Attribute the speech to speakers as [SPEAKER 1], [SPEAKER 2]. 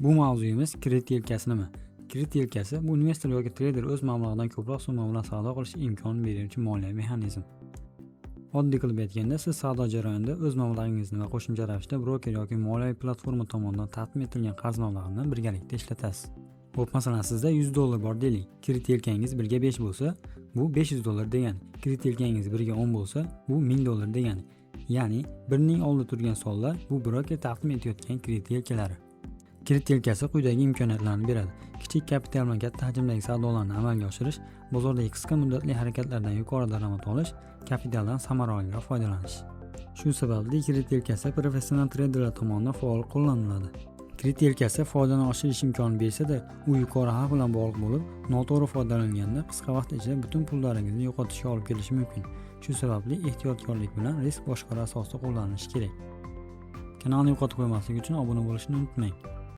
[SPEAKER 1] Bu mavzuyimiz kredit yelkasi nima? Kredit yelkasi bu investor yoki trader o'z mablag'idan ko'proq summa bilan savdo qilish imkonini beruvchi moliyaviy mexanizm. Oddiy qilib aytganda, siz savdo jarayonida o'z mablag'ingizni va qo'shimcha ravishda broker yoki moliyaviy platforma tomonidan taqdim etilgan qarz mablag'ini birgalikda ishlatasiz. Xo'p, masalan, sizda $100 bor deylik. Kredit yelkangiz 1 ga 5 bo'lsa, bu $500 degani. Kredit yelkangiz 1 ga 10 bo'lsa, bu $1000 degani. Ya'ni birining oldida turgan sonlar bu broker taqdim etayotgan kredit yelkalari. Kredit yelkasi quyidagi imkoniyatlarni beradi. Kichik kapital bilan katta hajmdagi savdolarni amalga oshirish, bozordagi qisqa muddatli harakatlardan yuqori daromad olish, kapitaldan samaraliroq foydalanish. Shu sababli kredit yelkasi professional treyderlar tomonidan faol qo'llaniladi. Kredit yelkasi foydani oshirish imkonini bersa-da, u yuqori xavf bilan bog'liq bo'lib, noto'g'ri foydalanilganda qisqa vaqt ichida butun pullaringizni yo'qotishga olib kelishi mumkin. Shu sababli ehtiyotkorlik bilan risk boshqaruv asosida qo'llanilishi kerak. Kanalni yo'qotib qo'ymaslik uchun obuna bo'lishni unutmang.